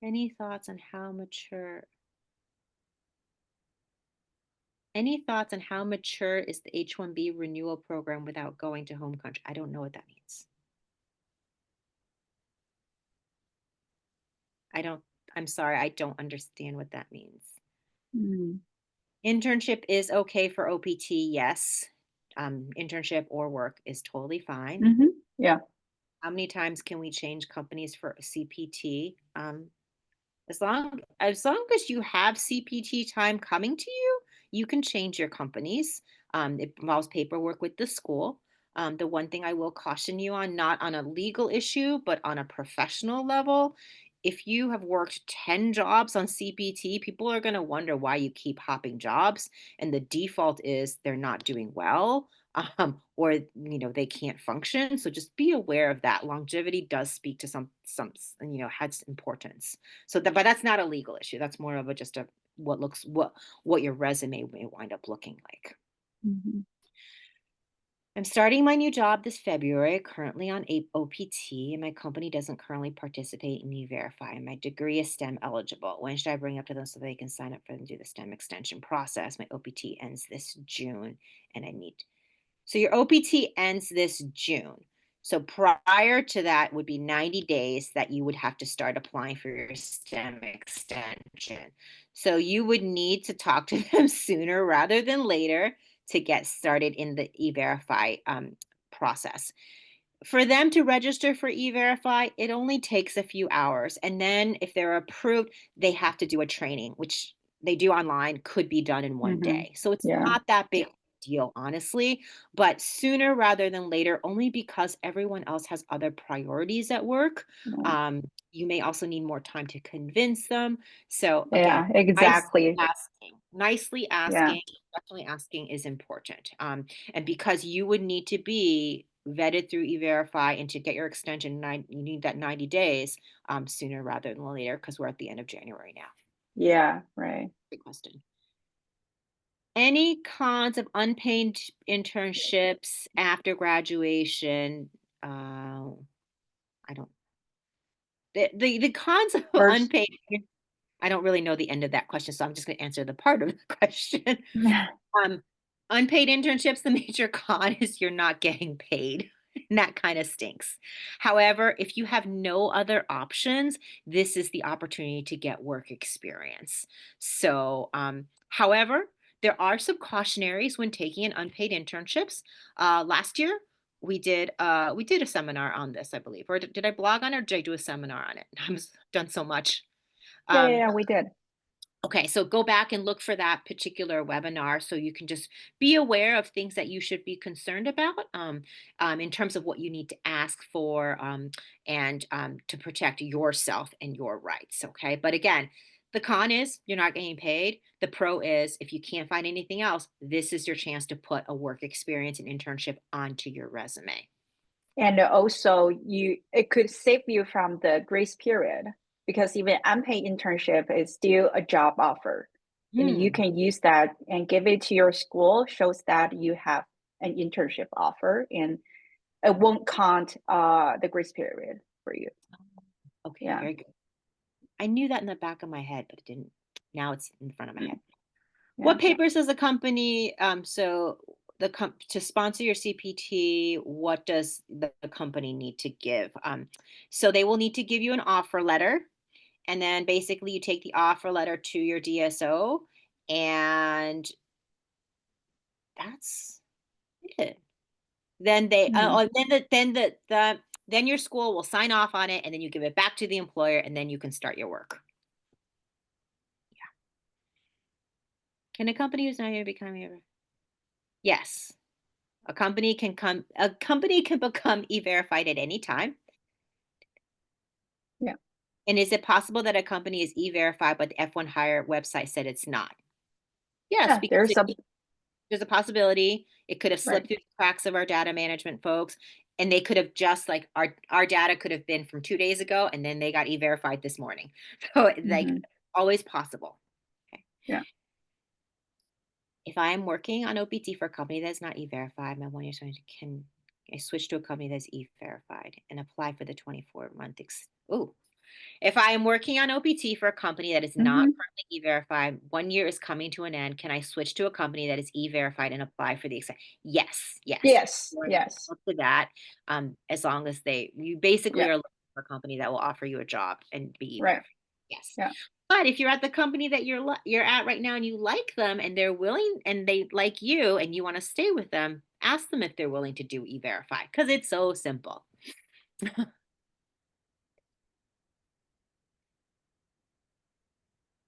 Speaker 1: Any thoughts on how mature Any thoughts on how mature is the H-1B renewal program without going to home country? I don't know what that means. I don't, I'm sorry, I don't understand what that means.
Speaker 2: Mm.
Speaker 1: Internship is okay for OPT, yes. Internship or work is totally fine.
Speaker 2: Hmm. Yeah.
Speaker 1: How many times can we change companies for a CPT? As long as you have CPT time coming to you, you can change your companies. It involves paperwork with the school. The one thing I will caution you on, not on a legal issue, but on a professional level, if you have worked 10 jobs on CPT, people are going to wonder why you keep hopping jobs. And the default is they're not doing well, or they can't function. So just be aware of that. Longevity does speak to some has importance. But that's not a legal issue. That's more of a just a what your resume may wind up looking like.
Speaker 2: Hmm.
Speaker 1: I'm starting my new job this February, currently on OPT, and my company doesn't currently participate in E-Verify. And my degree is STEM eligible. When should I bring up to them so they can sign up for and do the STEM extension process? My OPT ends this June, and I need so your OPT ends this June. So prior to that would be 90 days that you would have to start applying for your STEM extension. So you would need to talk to them sooner rather than later to get started in the E-Verify process. For them to register for E-Verify, it only takes a few hours. And then if they're approved, they have to do a training, which they do online, could be done in one
Speaker 2: Hmm.
Speaker 1: day. So it's
Speaker 2: Yeah.
Speaker 1: not that big deal, honestly, but sooner rather than later, only because everyone else has other priorities at work.
Speaker 2: Mm.
Speaker 1: Um, you may also need more time to convince them. So again,
Speaker 2: Yeah, exactly.
Speaker 1: nicely
Speaker 2: Yeah.
Speaker 1: asking, definitely asking is important. And because you would need to be vetted through E-Verify and to get your extension, you need that 90 days sooner rather than later because we're at the end of January now.
Speaker 2: Yeah, right.
Speaker 1: Great question. Any cons of unpaid internships after graduation? I don't. The cons of
Speaker 2: First,
Speaker 1: unpaid. I don't really know the end of that question, so I'm just going to answer the part of the question. Um, Unpaid internships, the major con is you're not getting paid. And that kind of stinks. However, if you have no other options, this is the opportunity to get work experience. So, however, there are some cautionaries when taking an unpaid internships. Last year, we did a seminar on this, I believe, or did I blog on it, or did I do a seminar on it? I've done so much.
Speaker 2: yeah, yeah,
Speaker 1: Um,
Speaker 2: yeah, we did.
Speaker 1: Okay, so go back and look for that particular webinar so you can just be aware of things that you should be concerned about in terms of what you need to ask for and to protect yourself and your rights. Okay, but again, the con is you're not getting paid. The pro is if you can't find anything else, this is your chance to put a work experience and internship onto your resume.
Speaker 2: And also it could save you from the grace period because even unpaid internship is still a job offer. And you
Speaker 1: Hmm.
Speaker 2: can use that and give it to your school, shows that you have an internship offer and it won't count the grace period for you.
Speaker 1: Okay,
Speaker 2: Yeah.
Speaker 1: very good. I knew that in the back of my head, but it didn't. Now it's in front of my head.
Speaker 2: Mm, yeah.
Speaker 1: What papers does the company, so to sponsor your CPT, what does the company need to give? So they will need to give you an offer letter, and then basically you take the offer letter to your DSO, and that's it. Then they,
Speaker 2: Mm.
Speaker 1: then your school will sign off on it, and then you give it back to the employer, and then you can start your work. Can a company who's not here become your? Yes. A company can become e-verified at any time.
Speaker 2: Yeah.
Speaker 1: And is it possible that a company is e-verified, but the F1 Hire website said it's not? Yes,
Speaker 2: Yeah,
Speaker 1: because
Speaker 2: there's a
Speaker 1: there's a possibility it could have
Speaker 2: right.
Speaker 1: slipped through the cracks of our data management folks, and they could have just like our data could have been from 2 days ago, and then they got e-verified this morning. So like
Speaker 2: Hmm.
Speaker 1: always possible. Okay.
Speaker 2: Yeah.
Speaker 1: If I am working on OPT for a company that's not e-verified, my 1 year can I switch to a company that's e-verified and apply for the 24-month oh, if I am working on OPT for a company that is not
Speaker 2: Hmm.
Speaker 1: currently e-verified, 1 year is coming to an end. Can I switch to a company that is e-verified and apply for the extension? Yes, yes.
Speaker 2: Yes.
Speaker 1: We're
Speaker 2: Yes.
Speaker 1: entitled to that. As long as you basically
Speaker 2: Yeah.
Speaker 1: are looking for a company that will offer you a job and be
Speaker 2: Right.
Speaker 1: e-verified. Yes.
Speaker 2: Yeah.
Speaker 1: But if you're at the company that you're at right now and you like them and they're willing and they like you and you want to stay with them, ask them if they're willing to do e-verify because it's so simple.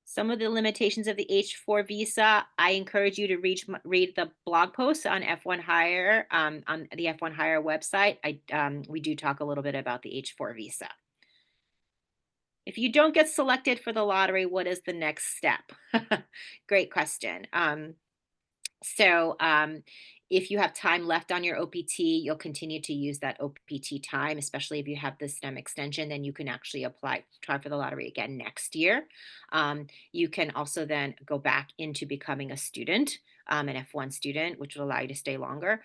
Speaker 1: Some of the limitations of the H-4 visa, I encourage you to read the blog post on F1 Hire on the F1 Hire website. We do talk a little bit about the H-4 visa. If you don't get selected for the lottery, what is the next step? Great question. So if you have time left on your OPT, you'll continue to use that OPT time, especially if you have the STEM extension, then you can actually try for the lottery again next year. You can also then go back into becoming a student, an F1 student, which will allow you to stay longer.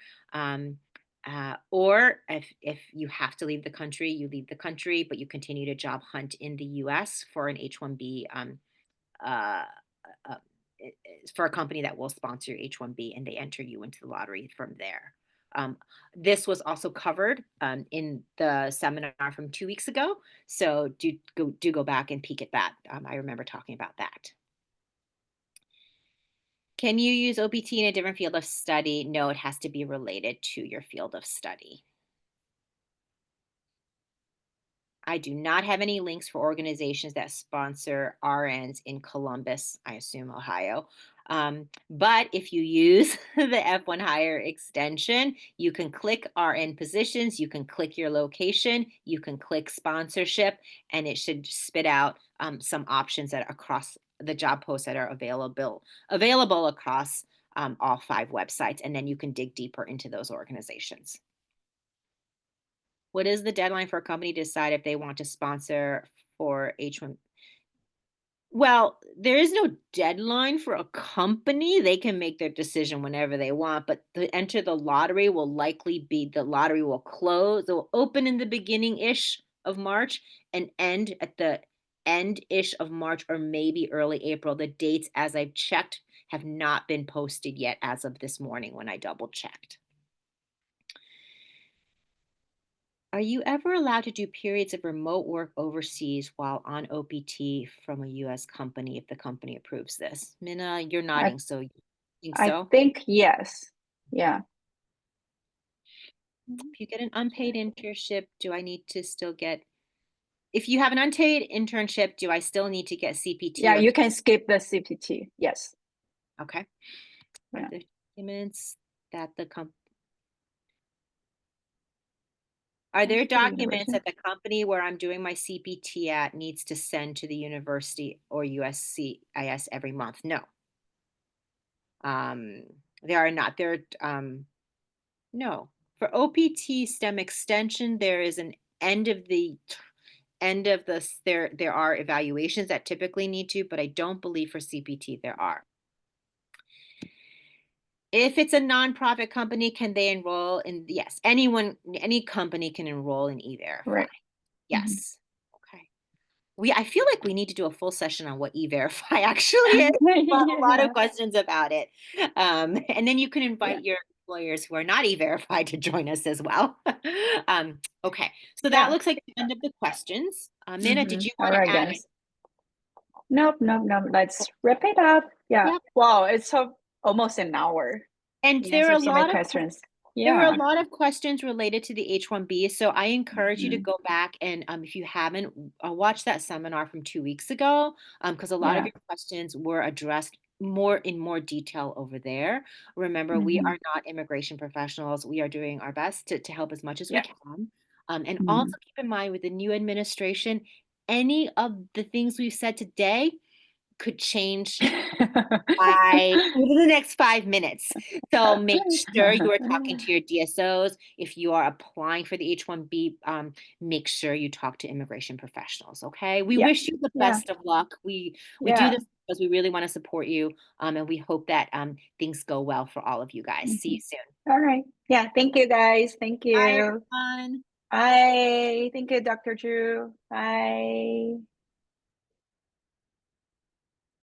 Speaker 1: Or if you have to leave the country, you leave the country, but you continue to job hunt in the US for an H-1B uh, uh, for a company that will sponsor your H-1B and they enter you into the lottery from there. Um, this was also covered in the seminar from 2 weeks ago. So do go back and peek at that. I remember talking about that. Can you use OPT in a different field of study? No, it has to be related to your field of study. I do not have any links for organizations that sponsor RNs in Columbus, I assume Ohio. But if you use the F1 Hire extension, you can click RN positions, you can click your location, you can click sponsorship, and it should spit out some options that are across the job posts that are available across all 5 websites, and then you can dig deeper into those organizations. What is the deadline for a company to decide if they want to sponsor for H1? Well, there is no deadline for a company. They can make their decision whenever they want, but to enter the lottery will likely be the lottery will close. It will open in the beginning-ish of March and end at the end-ish of March or maybe early April. The dates, as I've checked, have not been posted yet as of this morning when I double-checked. Are you ever allowed to do periods of remote work overseas while on OPT from a US company if the company approves this? Minna, you're
Speaker 2: I
Speaker 1: nodding, so you think
Speaker 2: I
Speaker 1: so?
Speaker 2: think yes. Yeah.
Speaker 1: If you get an unpaid internship, do I need to still get, if you have an unpaid internship, do I still need to get CPT
Speaker 2: Yeah,
Speaker 1: or,
Speaker 2: you can skip the CPT. Yes.
Speaker 1: okay. Are
Speaker 2: Yeah.
Speaker 1: the documents that the company, are there
Speaker 2: That's the
Speaker 1: documents
Speaker 2: university.
Speaker 1: that the company where I'm doing my CPT at needs to send to the university or USCIS every month? No. There are not. No. For OPT STEM extension, there is an end of the there are evaluations that typically need to, but I don't believe for CPT there are. If it's a nonprofit company, can they enroll in? Yes, any company can enroll in E-Verify.
Speaker 2: Right. Mhm.
Speaker 1: Yes. Okay. I feel like we need to do a full session on what E-Verify actually is. A lot of
Speaker 2: Yeah.
Speaker 1: questions about it. And then you can
Speaker 2: Yeah.
Speaker 1: invite your employers who are not E-Verified to join us as well. Okay, so that
Speaker 2: Yeah.
Speaker 1: looks like the end of the questions. Minna, did you
Speaker 2: All
Speaker 1: want to
Speaker 2: right,
Speaker 1: add?
Speaker 2: guys. Nope, nope, nope. Let's wrap it up. Yeah.
Speaker 1: Yep.
Speaker 2: Wow, it's almost an hour.
Speaker 1: And
Speaker 2: We
Speaker 1: there are a
Speaker 2: answered so many
Speaker 1: lot of
Speaker 2: questions.
Speaker 1: There were a
Speaker 2: Yeah.
Speaker 1: lot of questions related to the H-1B, so I encourage you to
Speaker 2: Mhm.
Speaker 1: go back and, if you haven't, watch that seminar from 2 weeks ago, because a lot of
Speaker 2: Yeah.
Speaker 1: your questions were addressed more detail over there. Remember, we
Speaker 2: Mhm.
Speaker 1: are not immigration professionals. We are doing our best to help as much as we
Speaker 2: Yeah.
Speaker 1: can. And also
Speaker 2: Mhm.
Speaker 1: keep in mind with the new administration, any of the things we've said today could change within the next 5 minutes. So make sure you are talking to your DSOs. If you are applying for the H-1B, make sure you talk to immigration professionals, okay? We
Speaker 2: Yeah.
Speaker 1: wish you the
Speaker 2: Yeah.
Speaker 1: best of luck. We do
Speaker 2: Yeah.
Speaker 1: this because we really want to support you, and we hope that things go well for all of you guys. See you
Speaker 2: Mhm.
Speaker 1: soon.
Speaker 2: All right. Yeah. Thank you, guys. Thank
Speaker 1: Bye,
Speaker 2: you.
Speaker 1: everyone.
Speaker 2: Bye. Thank you, Dr. Drew. Bye.